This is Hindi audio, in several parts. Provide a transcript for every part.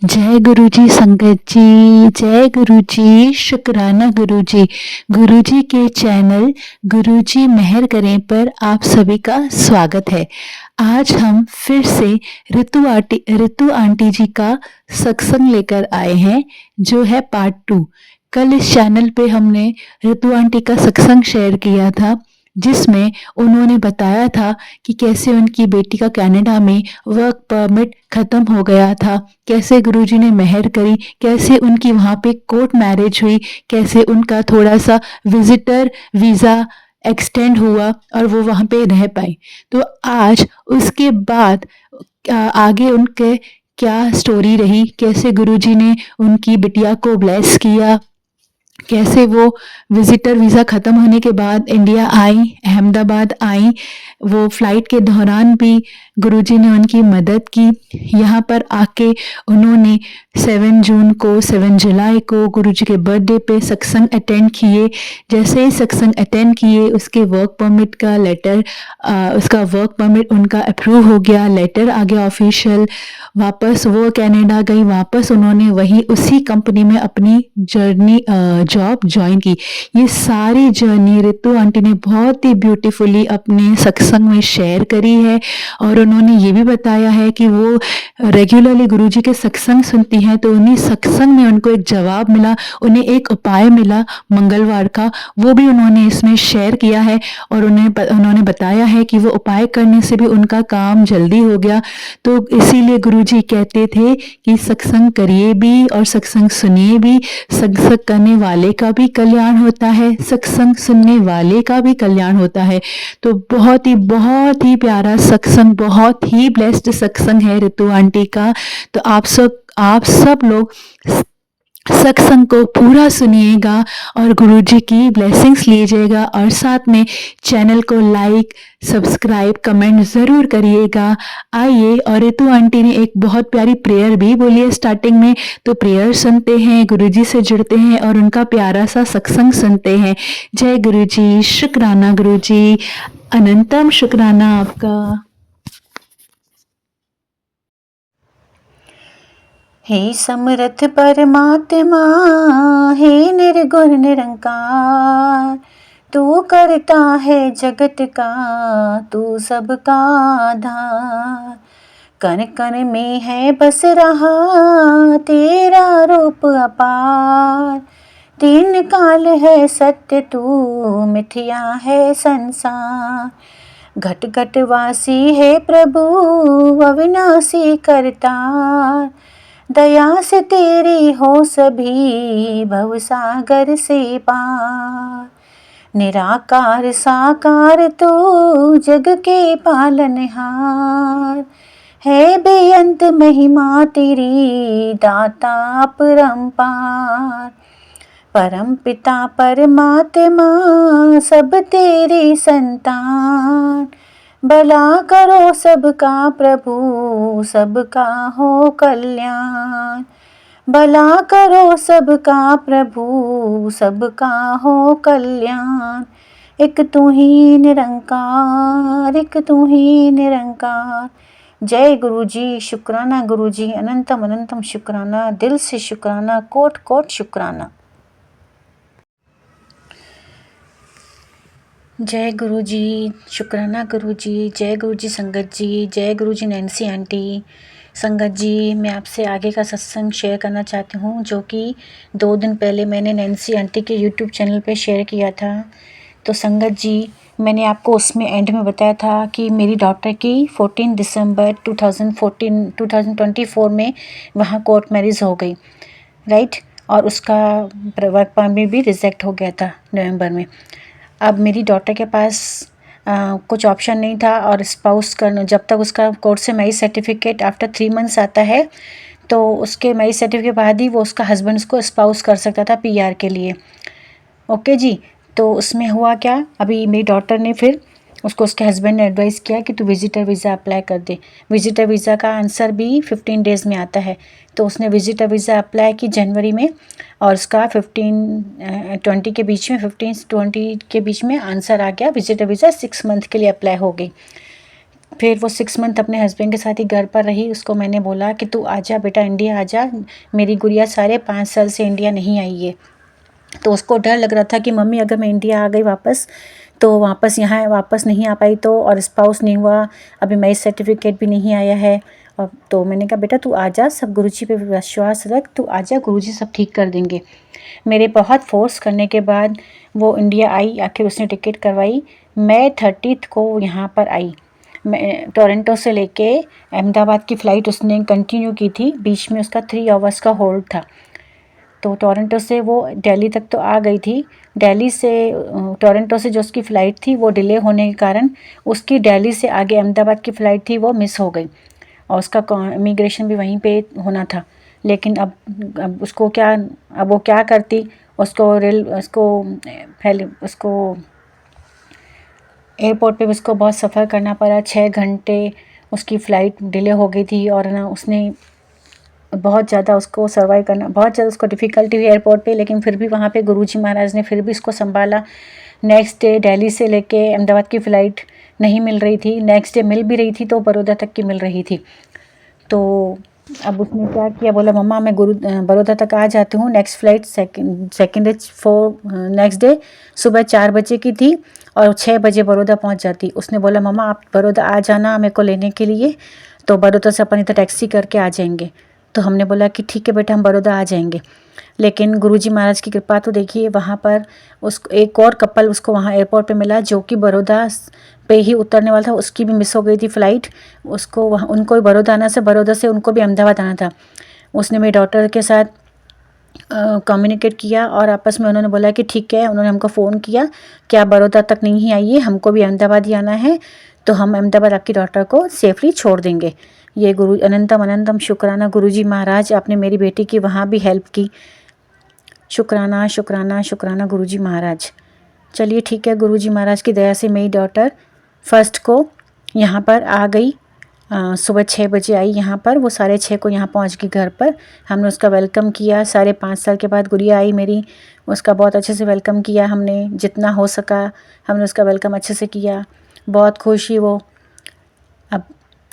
जय गुरु जी संगत जी, जय गुरु जी, शुक्राना गुरु जी। गुरु जी के चैनल गुरु जी मेहर करें पर आप सभी का स्वागत है। आज हम फिर से ऋतु आंटी जी का सत्संग लेकर आए हैं, जो है पार्ट 2। कल इस चैनल पे हमने ऋतु आंटी का सत्संग शेयर किया था, जिसमें उन्होंने बताया था कि कैसे उनकी बेटी का कनाडा में वर्क परमिट खत्म हो गया था, कैसे गुरुजी ने मेहर करी, कैसे उनकी वहाँ पे कोर्ट मैरिज हुई, कैसे उनका थोड़ा सा विजिटर वीज़ा एक्सटेंड हुआ और वो वहाँ पे रह पाए। तो आज उसके बाद आगे उनके क्या स्टोरी रही, कैसे गुरुजी ने उनकी बिटिया को ब्लेस किया, कैसे वो विजिटर वीज़ा ख़त्म होने के बाद इंडिया आई, अहमदाबाद आई। वो फ़्लाइट के दौरान भी गुरुजी ने उनकी मदद की। यहाँ पर आके उन्होंने 7 जुलाई को गुरुजी के बर्थडे पे सत्संग अटेंड किए। जैसे ही सत्संग अटेंड किए, उसके वर्क परमिट का लेटर, उसका वर्क परमिट उनका अप्रूव हो गया, लेटर आ गया ऑफिशियल। वापस वो कनाडा गई, वापस उन्होंने वही उसी कंपनी में अपनी जॉब ज्वाइन की। ये सारी जर्नी ऋतु आंटी ने बहुत ही ब्यूटीफुली अपने सत्संग में शेयर करी है, और उन्होंने ये भी बताया है कि वो रेगुलरली गुरुजी के सत्संग सुनती हैं, तो उन्हीं सत्संग में उनको एक जवाब मिला, उन्हें एक उपाय मिला मंगलवार का, वो भी उन्होंने इसमें शेयर किया है। और उन्होंने बताया है कि वो उपाय करने से भी उनका काम जल्दी हो गया। तो इसीलिए गुरुजी कहते थे कि सत्संग करिए भी और सत्संग सुनिए भी। सत्संग करने वाले का भी कल्याण होता है, सत्संग सुनने वाले का भी कल्याण होता है। तो बहुत ही प्यारा सत्संग, बहुत ही ब्लेस्ड सत्संग है ऋतु आंटी का। तो आप सब लोग सत्संग को पूरा सुनिएगा और गुरुजी की ब्लेसिंग्स लीजिएगा, और साथ में चैनल को लाइक, सब्सक्राइब, कमेंट ज़रूर करिएगा। आइए, और ऋतु आंटी ने एक बहुत प्यारी प्रेयर भी बोली है स्टार्टिंग में, तो प्रेयर सुनते हैं, गुरुजी से जुड़ते हैं और उनका प्यारा सा सत्संग सुनते हैं। जय गुरुजी, शुक्राना गुरुजी, अनंतम शुक्राना आपका। हे समर्थ परमात्मा, हे निर्गुण निरंकार, तू करता है जगत का, तू सबका आधार। कण कण में है बस रहा तेरा रूप अपार। तीन काल है सत्य तू, मिथ्या है संसार। घट घट वासी है प्रभु, अविनाशी करतार। दया से तेरी हो सभी भवसागर से पार। निराकार साकार तू जग के पालनहार। है बेअंत महिमा तेरी दाता अपरंपार। परम पिता परमात्मा सब तेरी संतान। भला करो सबका प्रभु, सबका हो कल्याण। भला करो सबका प्रभु, सबका हो कल्याण। एक तू ही निरंकार, एक तू ही निरंकार। जय गुरु जी, शुक्राना गुरु जी, अनंतम अनंतम शुक्राना, दिल से शुक्राना, कोट कोट शुक्राना। जय गुरु जी, शुक्राना गुरु जी, जय गुरु जी संगत जी, जय गुरु जी नैन्सी आंटी। संगत जी, मैं आपसे आगे का सत्संग शेयर करना चाहती हूँ, जो कि 2 दिन पहले मैंने नैन्सी आंटी के यूट्यूब चैनल पे शेयर किया था। तो संगत जी, मैंने आपको उसमें एंड में बताया था कि मेरी डॉटर की 14 दिसंबर 2024 में वहाँ कोर्ट मैरिज हो गई, राइट, और उसका वर्क परमिट भी रिजेक्ट हो गया था नवंबर में। अब मेरी डॉटर के पास कुछ ऑप्शन नहीं था, और स्पाउस करना, जब तक उसका कोर्ट से मैरिज सर्टिफिकेट आफ्टर 3 मंथ्स आता है, तो उसके मैरिज सर्टिफिकेट के बाद ही वो उसका हस्बैंड उसको स्पाउस कर सकता था पीआर के लिए। ओके जी, तो उसमें हुआ क्या, अभी मेरी डॉटर ने फिर उसको उसके हस्बैंड ने एडवाइस किया कि तू विजिटर वीज़ा अप्लाई कर दे। विजिटर वीज़ा का आंसर भी 15 डेज़ में आता है। तो उसने विजिटर वीज़ा अप्लाई की जनवरी में, और उसका 15-20 के बीच में, 15-20 के बीच में आंसर आ गया। विजिटर वीज़ा 6 मंथ के लिए अप्लाई हो गई। फिर वो 6 मंथ अपने हस्बैंड के साथ ही घर पर रही। उसको मैंने बोला कि तू आजा बेटा, इंडिया आजा, मेरी गुड़िया साढ़े 5 साल से इंडिया नहीं आई है। तो उसको डर लग रहा था कि मम्मी अगर मैं इंडिया आ गई वापस तो वापस यहाँ वापस नहीं आ पाई तो, और स्पाउस नहीं हुआ, अभी मैरिज सर्टिफिकेट भी नहीं आया है। और तो मैंने कहा बेटा तू आजा, सब गुरुजी पे विश्वास रख, तू आजा, गुरुजी सब ठीक कर देंगे। मेरे बहुत फोर्स करने के बाद वो इंडिया आई, आखिर उसने टिकट करवाई। मैं 30 को यहाँ पर आई। मैं टोरंटो से लेके अहमदाबाद की फ़्लाइट उसने कंटिन्यू की थी, बीच में उसका 3 आवर्स का होल्ड था। तो टोरंटो से वो दिल्ली तक तो आ गई थी। दिल्ली से टोरंटो से जो उसकी फ़्लाइट थी वो डिले होने के कारण उसकी दिल्ली से आगे अहमदाबाद की फ़्लाइट थी वो मिस हो गई, और उसका इमिग्रेशन भी वहीं पे होना था। लेकिन अब उसको क्या, अब वो क्या करती, उसको एयरपोर्ट पे भी उसको बहुत सफ़र करना पड़ा। 6 घंटे उसकी फ़्लाइट डिले हो गई थी, और ना उसने बहुत ज़्यादा उसको सर्वाइव करना, बहुत ज़्यादा उसको डिफ़िकल्टी हुई एयरपोर्ट पे, लेकिन फिर भी वहाँ पे गुरुजी महाराज ने फिर भी उसको संभाला। नेक्स्ट डे दिल्ली से लेके अहमदाबाद की फ़्लाइट नहीं मिल रही थी, नेक्स्ट डे मिल भी रही थी तो बड़ौदा तक की मिल रही थी। तो अब उसने क्या किया, बोला मम्मा मैं बड़ौदा तक आ जाती हूँ। Next flight second next day सुबह 4 बजे की थी और 6 बजे बड़ौदा पहुँच जाती। उसने बोला मम्मा आप बड़ौदा आ जाना मेरे को लेने के लिए, तो बड़ौदा से अपन इधर टैक्सी करके आ जाएंगे। तो हमने बोला कि ठीक है बेटा हम बड़ौदा आ जाएंगे। लेकिन गुरुजी महाराज की कृपा तो देखिए, वहाँ पर उसको एक और कपल उसको वहाँ एयरपोर्ट पे मिला जो कि बड़ौदा पे ही उतरने वाला था, उसकी भी मिस हो गई थी फ़्लाइट। उसको वहाँ, उनको भी बड़ौदा आना से, बड़ौदा से उनको भी अहमदाबाद आना था। उसने मेरी डॉटर के साथ कम्युनिकेट किया और आपस में उन्होंने बोला कि ठीक है, उन्होंने हमको फ़ोन किया कि आप बड़ौदा तक नहीं आइए, हमको भी अहमदाबाद ही आना है, तो हम अहमदाबाद आपकी डॉटर को सेफली छोड़ देंगे। ये गुरु अनंतम अनंतम शुक्राना गुरुजी महाराज, आपने मेरी बेटी की वहाँ भी हेल्प की। शुक्राना शुक्राना शुक्राना गुरुजी महाराज। चलिए ठीक है, गुरुजी महाराज की दया से मेरी डॉटर 1 को यहाँ पर आ गई। सुबह 6 बजे आई यहाँ पर, वो 6:30 को यहाँ पहुँच गई घर पर। हमने उसका वेलकम किया। 5.5 साल के बाद गुड़िया आई मेरी, उसका बहुत अच्छे से वेलकम किया हमने, जितना हो सका हमने उसका वेलकम अच्छे से किया। बहुत खुश हुई वो। अब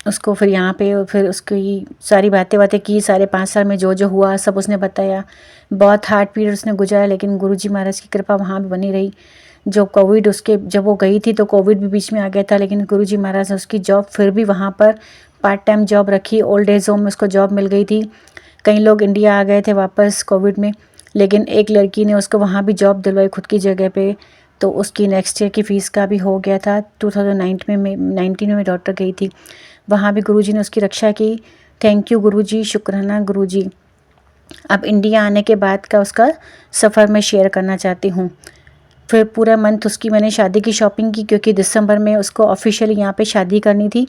उसको फिर यहाँ पे फिर उसकी सारी बातें की, 5.5 साल में जो जो हुआ सब उसने बताया। बहुत हार्ड पीरियड उसने गुजारा, लेकिन गुरुजी महाराज की कृपा वहाँ भी बनी रही। जो कोविड उसके जब वो गई थी तो कोविड भी बीच में आ गया था, लेकिन गुरुजी महाराज ने उसकी जॉब फिर भी वहाँ पर पार्ट टाइम जॉब रखी। ओल्ड एज होम में उसको जॉब मिल गई थी। कई लोग इंडिया आ गए थे वापस कोविड में, लेकिन एक लड़की ने उसको वहाँ भी जॉब दिलवाई खुद की जगह पे। तो उसकी नेक्स्ट ईयर की फ़ीस का भी हो गया था। 2019 में 19 में डॉक्टर गई थी, वहाँ भी गुरुजी ने उसकी रक्षा की। थैंक यू गुरुजी, शुक्राना गुरुजी। अब इंडिया आने के बाद का उसका सफ़र मैं शेयर करना चाहती हूँ। फिर पूरा मंथ उसकी मैंने शादी की शॉपिंग की, क्योंकि दिसंबर में उसको ऑफिशियली यहाँ पे शादी करनी थी।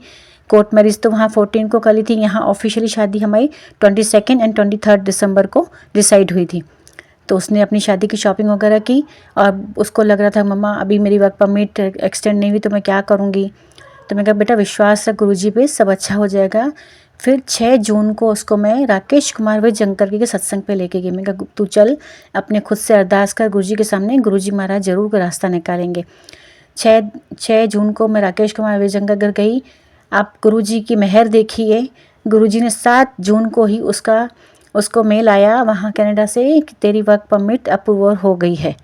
कोर्ट मैरिज तो वहाँ 14 को करी थी, यहाँ ऑफिशियली शादी हमारी 22 एंड 23 दिसंबर को डिसाइड हुई थी। तो उसने अपनी शादी की शॉपिंग वगैरह की, और उसको लग रहा था मम्मा अभी मेरी वर्क परमिट एक्सटेंड नहीं हुई तो मैं क्या करूँगी। तो मैं कहा बेटा विश्वास रख गुरुजी पे, सब अच्छा हो जाएगा। फिर 6 जून को उसको मैं राकेश कुमार वे जंकर के सत्संग पे लेके गई। मैं कहा तू चल, अपने खुद से अरदास कर गुरुजी के सामने, गुरुजी महाराज ज़रूर कोई रास्ता निकालेंगे। 6 जून को मैं राकेश कुमार वे जंकर घर गई। आप गुरुजी की मेहर देखिए, गुरुजी ने 7 जून को ही उसको मेल आया वहाँ कनाडा से कि तेरी वर्क परमिट अप्रूवल हो गई है।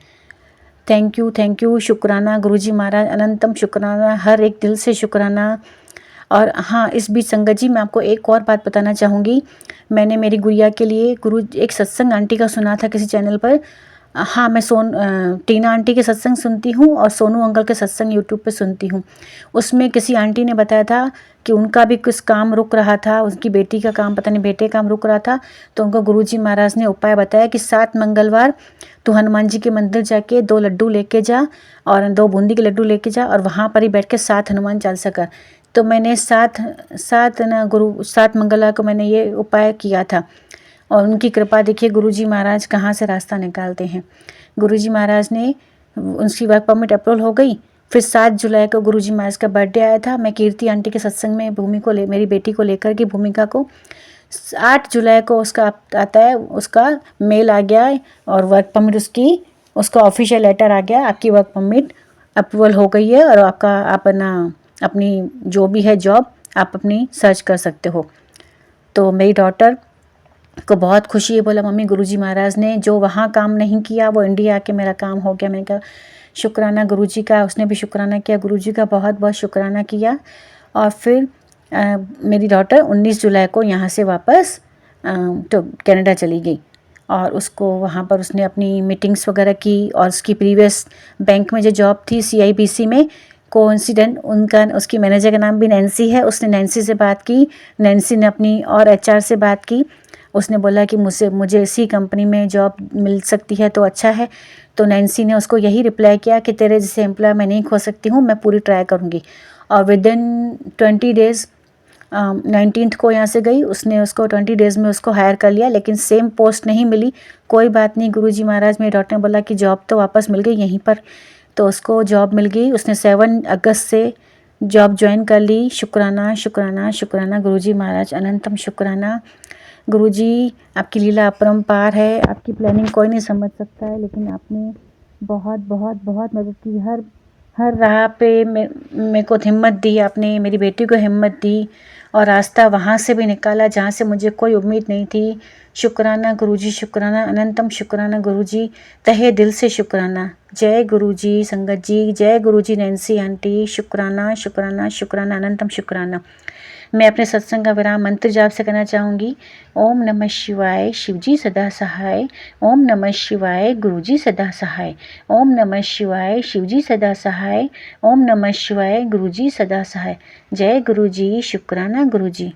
थैंक यू, शुक्राना गुरुजी महाराज, अनंतम शुक्राना, हर एक दिल से शुक्राना। और हाँ, इस बीच संगत जी मैं आपको एक और बात बताना चाहूँगी। मैंने मेरी गुड़िया के लिए एक सत्संग आंटी का सुना था किसी चैनल पर। हाँ, मैं टीना आंटी के सत्संग सुनती हूँ और सोनू अंकल के सत्संग यूट्यूब पे सुनती हूँ। उसमें किसी आंटी ने बताया था कि उनका भी कुछ काम रुक रहा था, उनकी बेटी का काम, पता नहीं बेटे का काम रुक रहा था। तो उनको गुरुजी महाराज ने उपाय बताया कि 7 मंगलवार तो हनुमान जी के मंदिर जाके 2 लड्डू लेके जा और 2 बूंदी के लड्डू लेके जा, और वहाँ पर ही बैठ के 7 हनुमान चालीसा कर। तो मैंने 7 मंगलवार को मैंने ये उपाय किया था, और उनकी कृपा देखिए गुरुजी महाराज कहाँ से रास्ता निकालते हैं। गुरुजी महाराज ने, उनकी वर्क परमिट अप्रूवल हो गई। फिर 7 जुलाई को गुरुजी महाराज का बर्थडे आया था। मैं कीर्ति आंटी के सत्संग में मेरी बेटी को लेकर की भूमिका को 8 जुलाई को उसका आता है, उसका मेल आ गया और वर्क परमिट उसका ऑफिशियल लेटर आ गया, आपकी वर्क परमिट अप्रूवल हो गई है और आप अपनी जो भी है जॉब आप अपनी सर्च कर सकते हो। तो मेरी डॉटर को बहुत खुशी है, बोला मम्मी गुरुजी महाराज ने जो वहाँ काम नहीं किया वो इंडिया आके मेरा काम हो गया। मैंने कहा शुक्राना गुरुजी का। उसने भी शुक्राना किया, गुरुजी का बहुत बहुत शुक्राना किया। और फिर मेरी डॉटर 19 जुलाई को यहाँ से वापस तो कनाडा चली गई और उसको वहाँ पर उसने अपनी मीटिंग्स वगैरह की। और उसकी प्रीवियस बैंक में जो जॉब थी CIBC में, कोइंसिडेंट उनका उसकी मैनेजर का नाम भी नैन्सी है। उसने नैन्सी से बात की, नैन्सी ने अपनी और HR से बात की। उसने बोला कि मुझे इसी कंपनी में जॉब मिल सकती है तो अच्छा है। तो नैन्सी ने उसको यही रिप्लाई किया कि तेरे जैसे एम्प्लॉय मैं नहीं खो सकती हूँ, मैं पूरी ट्राई करूँगी। और विदिन 20 डेज़ 19th को यहाँ से गई, उसने उसको 20 डेज़ में उसको हायर कर लिया, लेकिन सेम पोस्ट नहीं मिली। कोई बात नहीं, गुरुजी महाराज मेरी डॉक्टर ने बोला कि जॉब तो वापस मिल गई यहीं पर, तो उसको जॉब मिल गई। उसने 7 अगस्त से जॉब ज्वाइन कर ली। शुक्राना शुक्राना शुक्राना गुरुजी महाराज, अनंतम शुक्राना। गुरुजी आपकी लीला अपरंपार है, आपकी प्लानिंग कोई नहीं समझ सकता है, लेकिन आपने बहुत बहुत बहुत मदद की। हर राह पे मेरे को हिम्मत दी आपने, मेरी बेटी को हिम्मत दी और रास्ता वहाँ से भी निकाला जहाँ से मुझे कोई उम्मीद नहीं थी। शुक्राना गुरुजी, शुक्राना, अनंतम शुक्राना गुरुजी, तहे दिल से शुक्राना। जय गुरुजी संगत जी, जय गुरुजी नैन्सी आंटी, शुक्राना शुक्राना शुक्राना, अनंतम शुक्राना। मैं अपने सत्संग का विराम मंत्र जाप से करना चाहूँगी। ओम नमः शिवाय, शिवजी सदा सहाय। ओम नमः शिवाय, गुरुजी सदा सहाय। ओम नमः शिवाय, शिवजी सदा सहाय। ओम नमः शिवाय, गुरुजी सदा सहाय। जय गुरुजी, शुक्राना गुरुजी।